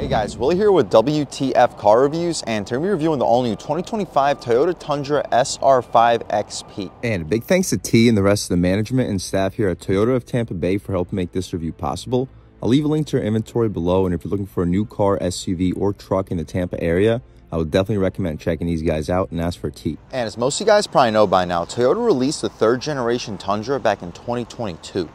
guys, Willie here with W.T.F car reviews, and today we're reviewing the all-new 2025 Toyota Tundra SR5 XP. And a big thanks to T and the rest of the management and staff here at Toyota of Tampa Bay for helping make this review possible. I'll leave a link to our inventory below, and if you're looking for a new car, SUV, or truck in the Tampa area, I would definitely recommend checking these guys out and ask for T. And as most of you guys probably know by now, Toyota released the third generation Tundra back in 2022.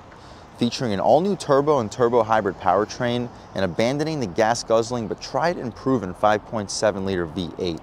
Featuring an all-new turbo and turbo hybrid powertrain and abandoning the gas-guzzling but tried and proven 5.7-liter V8.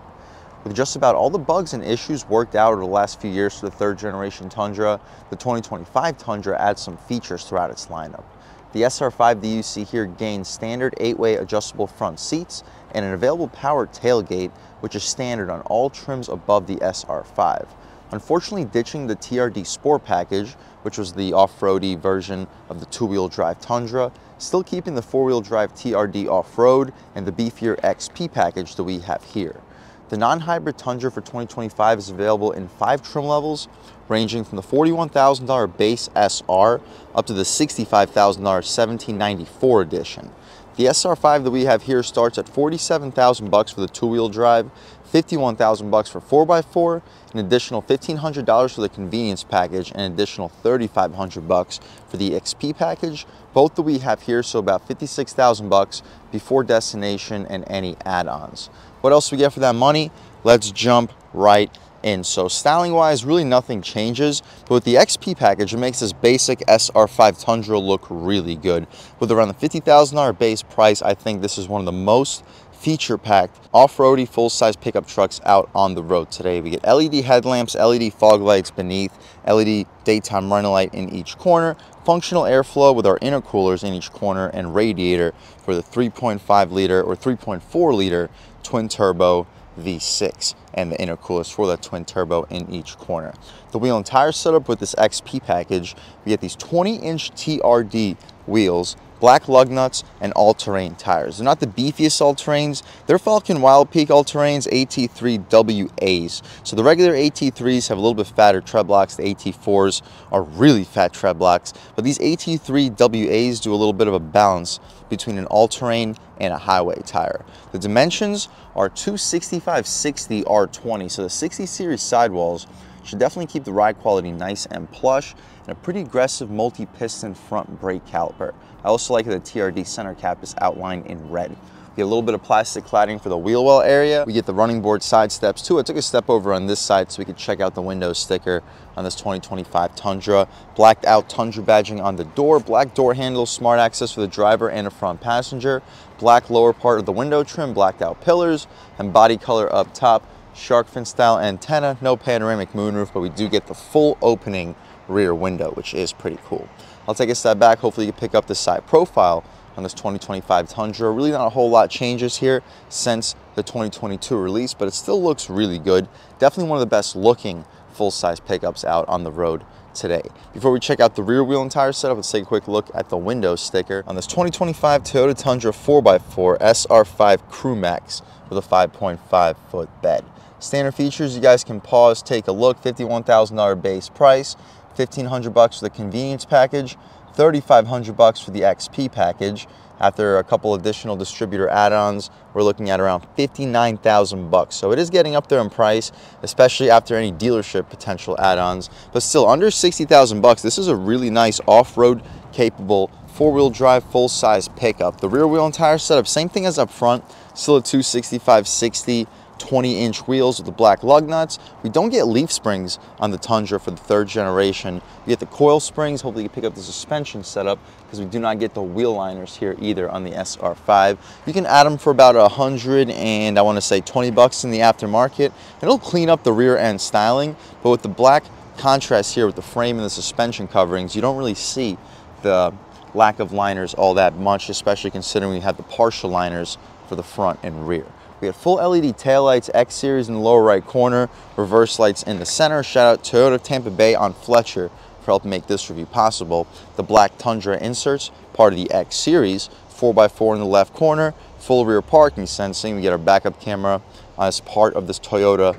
With just about all the bugs and issues worked out over the last few years for the third-generation Tundra, the 2025 Tundra adds some features throughout its lineup. The SR5 that you see here gains standard 8-way adjustable front seats and an available power tailgate, which is standard on all trims above the SR5. Unfortunately, ditching the TRD Sport package, which was the off-roady version of the two-wheel drive Tundra, still keeping the four-wheel drive TRD off-road and the beefier XP package that we have here. The non-hybrid Tundra for 2025 is available in 5 trim levels, ranging from the $41,000 base SR up to the $65,000 1794 edition. The SR5 that we have here starts at $47,000 for the two-wheel drive, $51,000 for 4x4, an additional $1,500 for the convenience package, and an additional $3,500 for the XP package. Both that we have here, so about $56,000 before destination and any add-ons. What else do we get for that money? Let's jump right in. So styling wise, really nothing changes, but with the XP package, it makes this basic SR5 Tundra look really good. With around the $50,000 base price, I think this is one of the most feature-packed off-roady full-size pickup trucks out on the road today. We get LED headlamps, LED fog lights beneath, LED daytime running light in each corner, functional airflow with our intercoolers in each corner, and radiator for the 3.5 liter or 3.4 liter twin turbo V6 and the intercoolers for that twin turbo in each corner. The wheel and tire setup with this XP package, we get these 20-inch TRD wheels, black lug nuts, and all-terrain tires. They're not the beefiest all-terrains. They're Falcon Wild Peak all-terrains AT3 WAs. So the regular AT3s have a little bit fatter tread blocks. The AT4s are really fat tread blocks. But these AT3 WAs do a little bit of a balance between an all-terrain and a highway tire. The dimensions are 265/60 R20. So the 60 series sidewalls should definitely keep the ride quality nice and plush, and a pretty aggressive multi-piston front brake caliper. I also like that the TRD center cap is outlined in red. We get a little bit of plastic cladding for the wheel well area. We get the running board side steps too. I took a step over on this side so we could check out the window sticker on this 2025 Tundra. Blacked out Tundra badging on the door, black door handles, smart access for the driver and a front passenger, black lower part of the window trim, blacked out pillars, and body color up top. Shark fin style antenna, no panoramic moonroof, but we do get the full opening rear window, which is pretty cool. I'll take a step back. Hopefully you can pick up the side profile on this 2025 Tundra. Really not a whole lot changes here since the 2022 release, but it still looks really good. Definitely one of the best looking full-size pickups out on the road today. Before we check out the rear wheel and tire setup, let's take a quick look at the window sticker on this 2025 Toyota Tundra 4x4 SR5 Crew Max with a 5.5 foot bed. Standard features, you guys can pause, take a look. $51,000 base price, $1,500 for the convenience package, $3,500 for the XP package. After a couple additional distributor add-ons, we're looking at around $59,000. So it is getting up there in price, especially after any dealership potential add-ons. But still, under $60,000, this is a really nice off-road capable four-wheel drive full-size pickup. The rear wheel and tire setup, same thing as up front, still a 265/60 20-inch wheels with the black lug nuts. We don't get leaf springs on the Tundra for the third generation. We get the coil springs. Hopefully you pick up the suspension setup because we do not get the wheel liners here either on the SR5. You can add them for about $100 and I want to say $20 in the aftermarket. It'll clean up the rear end styling, but with the black contrast here with the frame and the suspension coverings, you don't really see the lack of liners all that much, especially considering we have the partial liners for the front and rear. We have full LED taillights, X series in the lower right corner, reverse lights in the center. Shout out Toyota Tampa Bay on Fletcher for helping make this review possible. The black Tundra inserts, part of the X series, 4x4 in the left corner, full rear parking sensing. We get our backup camera as part of this Toyota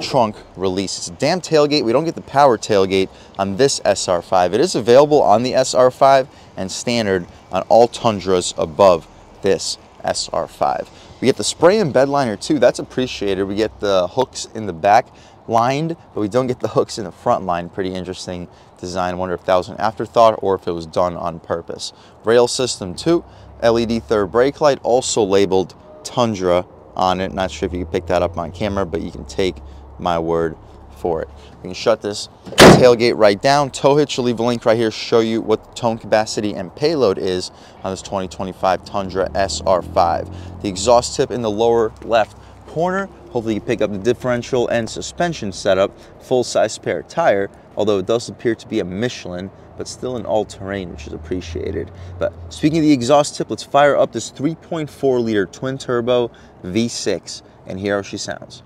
trunk release. It's a damn tailgate. We don't get the power tailgate on this SR5. It is available on the SR5 and standard on all Tundras above this SR5. We get the spray and bed liner too. That's appreciated. We get the hooks in the back lined, but we don't get the hooks in the front line. Pretty interesting design. I wonder if that was an afterthought or if it was done on purpose. Rail system too. LED third brake light, also labeled Tundra on it. Not sure if you can pick that up on camera, but you can take my word for it. We can shut this tailgate right down. Tow hitch, will leave a link right here, show you what the towing capacity and payload is on this 2025 Tundra SR5. The exhaust tip in the lower left corner. Hopefully you pick up the differential and suspension setup. Full-size spare tire, although it does appear to be a Michelin, but still an all-terrain, which is appreciated. But speaking of the exhaust tip, let's fire up this 3.4 liter twin turbo V6 and hear how she sounds.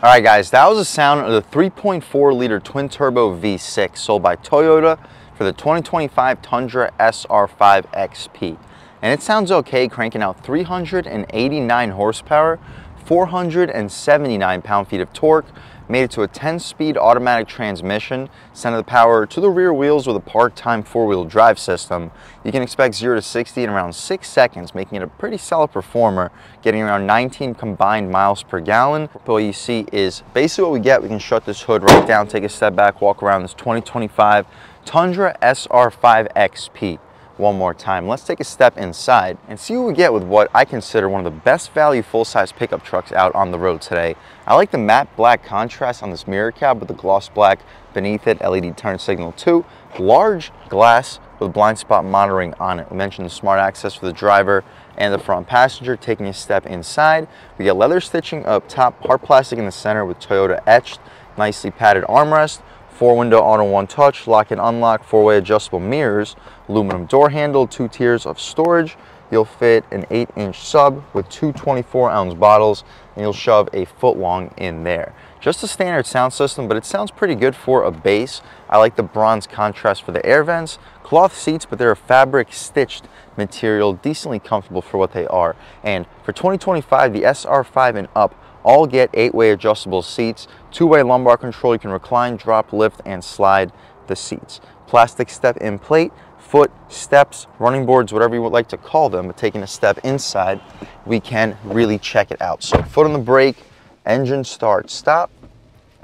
All right, guys, that was the sound of the 3.4 liter twin turbo V6 sold by Toyota for the 2025 Tundra SR5 XP. And it sounds okay, cranking out 389 horsepower, 479 pound-feet of torque, made it to a 10-speed automatic transmission, sent the power to the rear wheels with a part-time four-wheel drive system. You can expect 0 to 60 in around 6 seconds, making it a pretty solid performer, getting around 19 combined miles per gallon. But what you see is basically what we get. We can shut this hood right down, take a step back, walk around this 2025 Tundra SR5 XP. One more time. Let's take a step inside and see what we get with what I consider one of the best value full-size pickup trucks out on the road today. I like the matte black contrast on this mirror cab with the gloss black beneath it, LED turn signal too, large glass with blind spot monitoring on it. We mentioned the smart access for the driver and the front passenger. Taking a step inside, we get leather stitching up top, hard plastic in the center with Toyota etched, nicely padded armrest, 4-window auto one touch, lock and unlock, 4-way adjustable mirrors, aluminum door handle, 2 tiers of storage. You'll fit an 8-inch sub with 2 24-ounce bottles, and you'll shove a foot long in there. Just a standard sound system, but it sounds pretty good for a bass. I like the bronze contrast for the air vents, cloth seats, but they're a fabric stitched material, decently comfortable for what they are. And for 2025, the SR5 and up all get 8-way adjustable seats, 2-way lumbar control. You can recline, drop, lift, and slide the seats. Plastic step-in plate, foot, steps, running boards, whatever you would like to call them. But taking a step inside, we can really check it out. So foot on the brake, engine start, stop,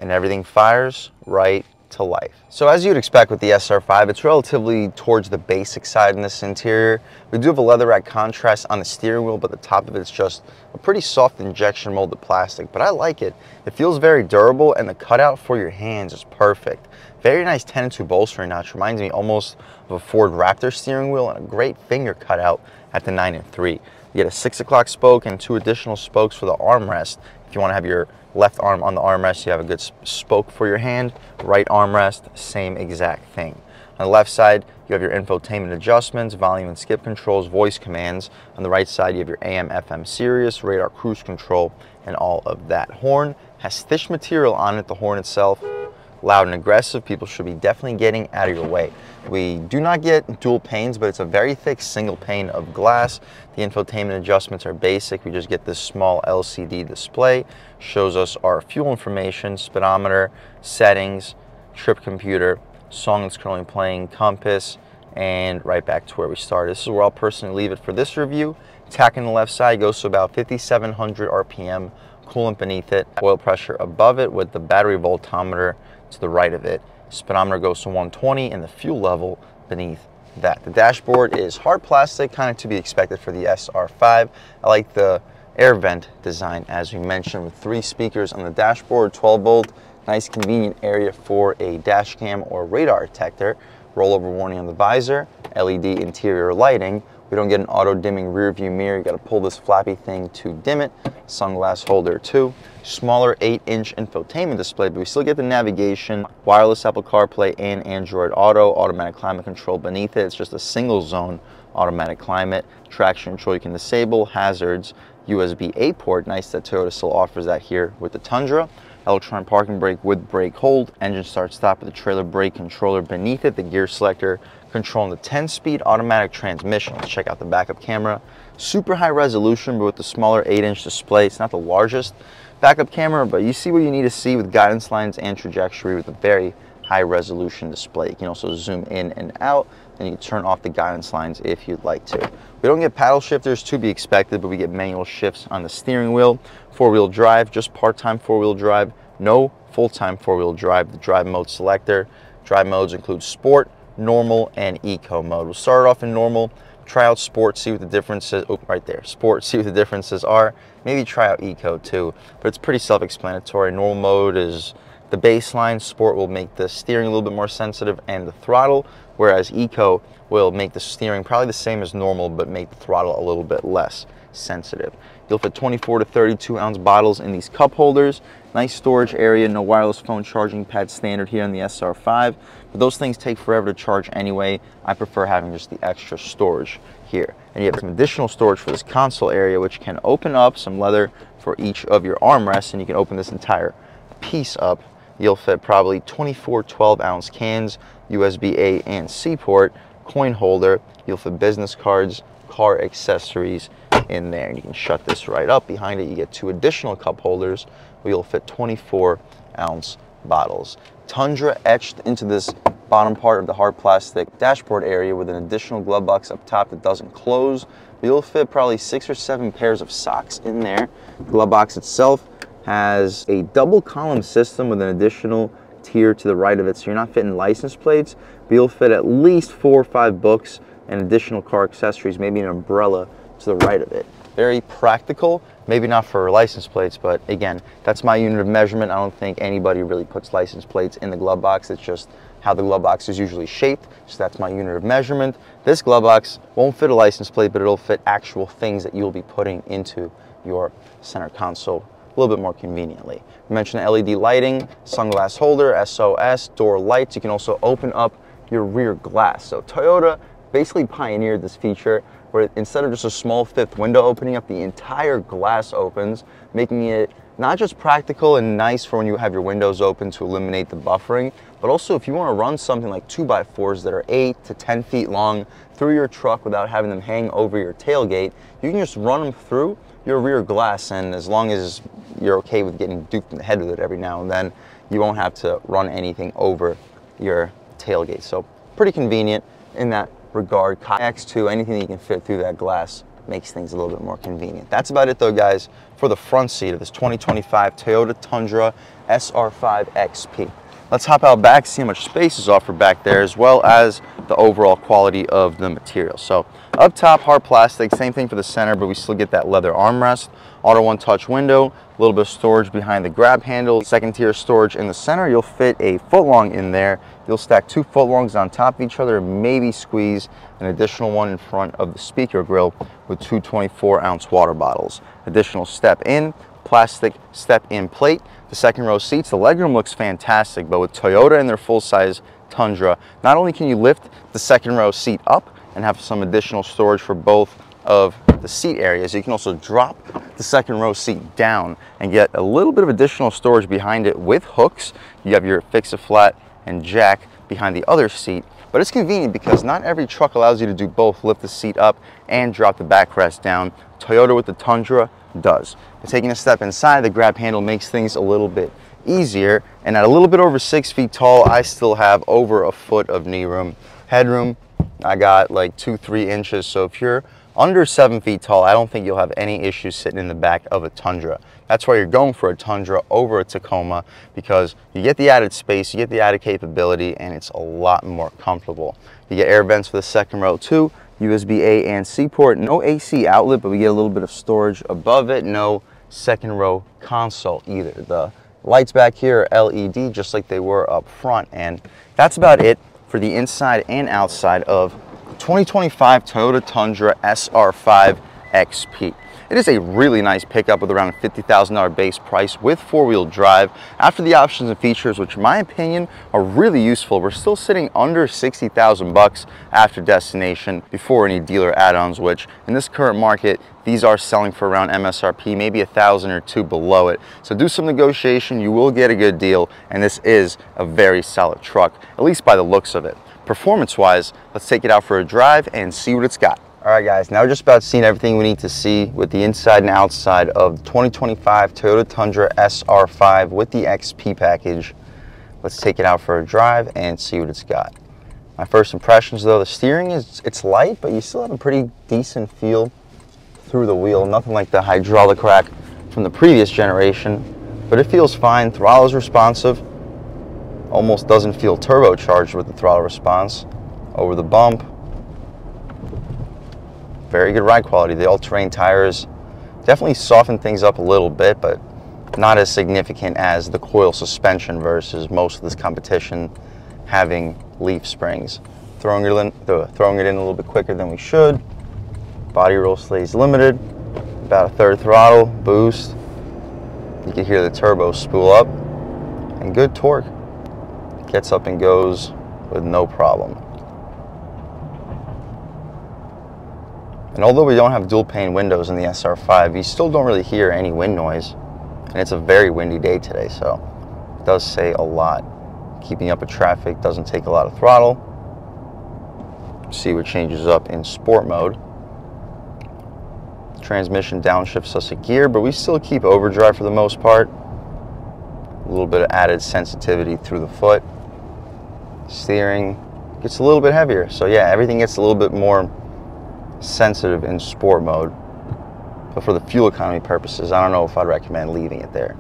and everything fires right to life. So as you'd expect with the SR5, it's relatively towards the basic side in this interior. We do have a leather wrap contrast on the steering wheel, but the top of it's just a pretty soft injection molded plastic, but I like it. It feels very durable, and the cutout for your hands is perfect. Very nice 10-2 bolstering notch, reminds me almost of a Ford Raptor steering wheel, and a great finger cutout at the 9-3. You get a 6 o'clock spoke and 2 additional spokes for the armrest. If you want to have your left arm on the armrest, you have a good spoke for your hand. Right armrest, same exact thing. On the left side, you have your infotainment adjustments, volume and skip controls, voice commands. On the right side, you have your AM, FM Sirius, radar cruise control, and all of that. Horn has stitched material on it, the horn itself. Loud and aggressive, people should be definitely getting out of your way. We do not get dual panes, but it's a very thick single pane of glass. The infotainment adjustments are basic. We just get this small LCD display. Shows us our fuel information, speedometer, settings, trip computer, song that's currently playing, compass, and right back to where we started. This is where I'll personally leave it for this review. Tach on the left side goes to about 5,700 RPM, coolant beneath it, oil pressure above it with the battery voltometer to the right of it. Speedometer goes to 120 and the fuel level beneath that. The dashboard is hard plastic, kind of to be expected for the SR5. I like the air vent design, as we mentioned, with 3 speakers on the dashboard, 12 volt, nice convenient area for a dash cam or radar detector. Rollover warning on the visor, LED interior lighting. We don't get an auto dimming rear view mirror. You got to pull this flappy thing to dim it. Sunglass holder too. Smaller 8-inch infotainment display, but we still get the navigation, wireless Apple CarPlay and Android Auto, automatic climate control beneath it. It's just a single zone automatic climate. Traction control you can disable, hazards, USB-A port. Nice that Toyota still offers that here with the Tundra. Electronic parking brake with brake hold, engine start stop with the trailer brake controller beneath it, the gear selector, controlling the 10-speed automatic transmission. Let's check out the backup camera. Super high resolution, but with the smaller 8-inch display. It's not the largest backup camera, but you see what you need to see with guidance lines and trajectory with a very high resolution display. You can also zoom in and out, and you can turn off the guidance lines if you'd like to. We don't get paddle shifters, to be expected, but we get manual shifts on the steering wheel. 4-wheel drive, just part-time 4-wheel drive, no full-time 4-wheel drive. The drive mode selector. Drive modes include sport, normal, and eco mode. We'll start off in normal, try out sport, see what the differences, oh, right there, sport, see what the differences are. Maybe try out eco too, but it's pretty self-explanatory. Normal mode is the baseline. Sport will make the steering a little bit more sensitive and the throttle, whereas eco will make the steering probably the same as normal, but make the throttle a little bit less sensitive. You'll fit 24 to 32 ounce bottles in these cup holders. Nice storage area, no wireless phone charging pad standard here on the SR5, but those things take forever to charge anyway. I prefer having just the extra storage here. And you have some additional storage for this console area, which can open up, some leather for each of your armrests, and you can open this entire piece up. You'll fit probably 24 12-ounce cans, USB-A and C port, coin holder. You'll fit business cards, car accessories in there. And you can shut this right up. Behind it, you get 2 additional cup holders where you'll fit 24-ounce bottles. Tundra etched into this bottom part of the hard plastic dashboard area with an additional glove box up top that doesn't close. You'll fit probably 6 or 7 pairs of socks in there. The glove box itself has a double column system with an additional tier to the right of it, so you're not fitting license plates, but you'll fit at least 4 or 5 books and additional car accessories, maybe an umbrella to the right of it. Very practical, maybe not for license plates, but again, that's my unit of measurement. I don't think anybody really puts license plates in the glove box. It's just how the glove box is usually shaped, so that's my unit of measurement. This glove box won't fit a license plate, but it'll fit actual things that you'll be putting into your center console a little bit more conveniently. We mentioned the LED lighting, sunglass holder, SOS, door lights. You can also open up your rear glass. So Toyota basically pioneered this feature where instead of just a small 5th window opening up, the entire glass opens, making it not just practical and nice for when you have your windows open to eliminate the buffering, but also if you want to run something like 2x4s that are 8 to 10 feet long through your truck without having them hang over your tailgate, you can just run them through your rear glass, and as long as you're okay with getting duped in the head with it every now and then, you won't have to run anything over your tailgate. So pretty convenient in that regard. X2, anything that you can fit through that glass makes things a little bit more convenient. That's about it though, guys, for the front seat of this 2025 Toyota Tundra SR5 XP. Let's hop out back, see how much space is offered back there, as well as the overall quality of the material. So up top, hard plastic, same thing for the center, but we still get that leather armrest, auto one-touch window, a little bit of storage behind the grab handle, second tier storage in the center. You'll fit a footlong in there. You'll stack 2 footlongs on top of each other, maybe squeeze an additional one in front of the speaker grill with 2 24-ounce water bottles. Additional step in, plastic step in plate. The second row seats, the legroom looks fantastic, but with Toyota and their full-size Tundra, not only can you lift the second row seat up and have some additional storage for both of the seat areas, you can also drop the second row seat down and get a little bit of additional storage behind it with hooks. You have your fix-a-flat and jack behind the other seat, but it's convenient because not every truck allows you to do both, lift the seat up and drop the backrest down. Toyota with the Tundra does. But taking a step inside, the grab handle makes things a little bit easier, and at a little bit over 6 feet tall, I still have over a foot of knee room. Headroom, I got like 2-3 inches, so if you're under 7 feet tall, I don't think you'll have any issues sitting in the back of a Tundra. That's why you're going for a Tundra over a Tacoma, because you get the added space, you get the added capability, and it's a lot more comfortable. You get air vents for the second row too, USB-A and C port, no AC outlet, but we get a little bit of storage above it, no second row console either. The lights back here are LED just like they were up front, and that's about it for the inside and outside of 2025 Toyota Tundra SR5 XP. It is a really nice pickup with around a $50,000 base price with 4-wheel drive. After the options and features, which in my opinion are really useful, we're still sitting under 60,000 bucks after destination before any dealer add-ons, which in this current market, these are selling for around MSRP, maybe 1,000 or 2 below it. So do some negotiation, you will get a good deal, and this is a very solid truck, at least by the looks of it. performance-wise, let's take it out for a drive and see what it's got. All right, guys, now we're just about seeing everything we need to see with the inside and outside of the 2025 Toyota Tundra SR5 with the XP package. Let's take it out for a drive and see what it's got. My first impressions, though, the steering it's light, but you still have a pretty decent feel through the wheel. Nothing like the hydraulic rack from the previous generation, but it feels fine. Throttle is responsive. Almost doesn't feel turbocharged with the throttle response. Over the bump, very good ride quality. The all-terrain tires definitely soften things up a little bit, but not as significant as the coil suspension versus most of this competition having leaf springs. Throwing it in a little bit quicker than we should. Body roll stays limited, about a third throttle, boost. You can hear the turbo spool up, and good torque. Gets up and goes with no problem. And although we don't have dual pane windows in the SR5, you still don't really hear any wind noise. And it's a very windy day today, so it does say a lot. Keeping up with traffic, doesn't take a lot of throttle. See what changes up in sport mode. Transmission downshifts us a gear, but we still keep overdrive for the most part. A little bit of added sensitivity through the foot. Steering gets a little bit heavier, so yeah, everything gets a little bit more sensitive in sport mode. But for the fuel economy purposes, I don't know if I'd recommend leaving it there.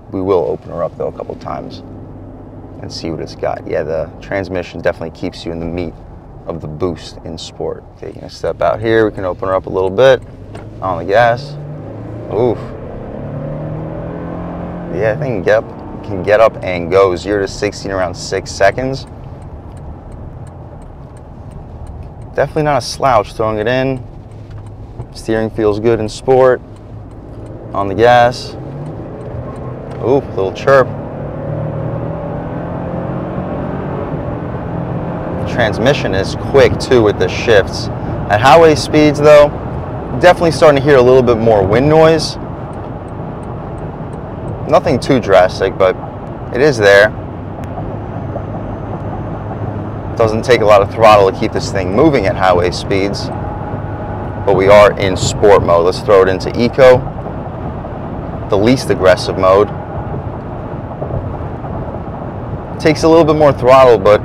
We will open her up though a couple times and see what it's got. Yeah, the transmission definitely keeps you in the meat of the boost in sport. Taking a step out here, we can open her up a little bit on the gas. Oof. Yeah, I think can get up and go 0 to 60 in around 6 seconds. Definitely not a slouch throwing it in. Steering feels good in sport. On the gas. Ooh, little chirp. The transmission is quick too with the shifts. At highway speeds though, definitely starting to hear a little bit more wind noise. Nothing too drastic, but it is there. Doesn't take a lot of throttle to keep this thing moving at highway speeds, but we are in sport mode. Let's throw it into eco, the least aggressive mode. Takes a little bit more throttle, but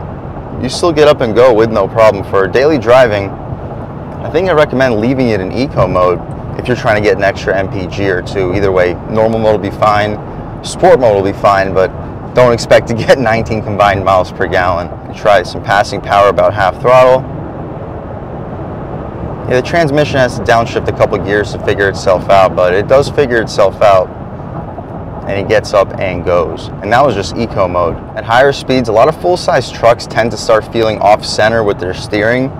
you still get up and go with no problem. For daily driving, I think I recommend leaving it in eco mode if you're trying to get an extra MPG or two. Either way, normal mode will be fine, sport mode will be fine, but don't expect to get 19 combined miles per gallon. Try some passing power about half throttle. Yeah, the transmission has to downshift a couple gears to figure itself out, but it does figure itself out, and it gets up and goes. And that was just eco mode. At higher speeds, a lot of full-size trucks tend to start feeling off-center with their steering.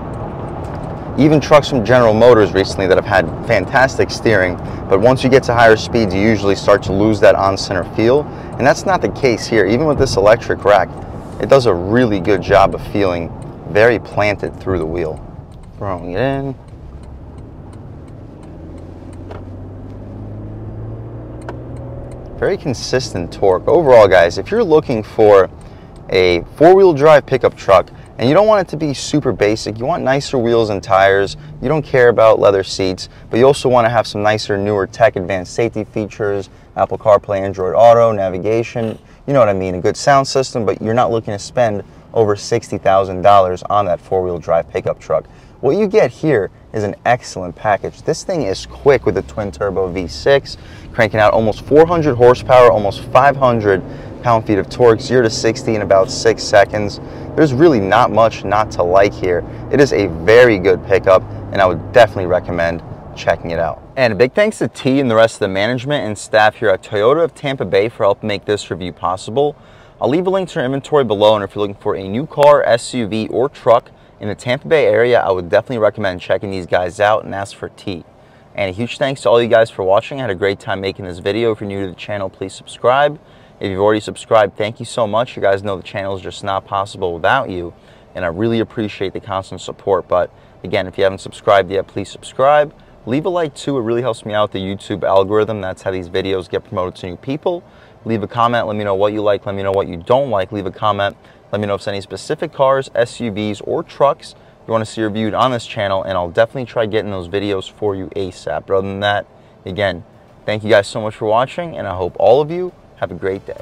Even trucks from General Motors recently that have had fantastic steering, but once you get to higher speeds, you usually start to lose that on-center feel, and that's not the case here. Even with this electric rack, it does a really good job of feeling very planted through the wheel. Throwing it in. Very consistent torque. Overall, guys, if you're looking for a four-wheel drive pickup truck and you don't want it to be super basic, you want nicer wheels and tires, you don't care about leather seats, but you also want to have some nicer, newer tech, advanced safety features, Apple CarPlay, Android Auto, navigation, you know what I mean, a good sound system, but you're not looking to spend over $60,000 on that four-wheel drive pickup truck. What you get here is an excellent package. This thing is quick with a twin-turbo V6, cranking out almost 400 horsepower, almost 500 pound-feet of torque, 0 to 60 in about 6 seconds. There's really not much not to like here. It is a very good pickup, and I would definitely recommend checking it out. And a big thanks to T and the rest of the management and staff here at Toyota of Tampa Bay for helping make this review possible. I'll leave a link to their inventory below, and if you're looking for a new car, SUV, or truck in the Tampa Bay area, I would definitely recommend checking these guys out and ask for T. And a huge thanks to all you guys for watching. I had a great time making this video. If you're new to the channel, please subscribe. If you've already subscribed, thank you so much. You guys know the channel is just not possible without you, and I really appreciate the constant support. But again, if you haven't subscribed yet, please subscribe. Leave a like too, it really helps me out with the YouTube algorithm. That's how these videos get promoted to new people. Leave a comment, let me know what you like, let me know what you don't like. Leave a comment, let me know if there's any specific cars, SUVs, or trucks you want to see reviewed on this channel, and I'll definitely try getting those videos for you ASAP. But other than that, again, thank you guys so much for watching, and I hope all of you have a great day.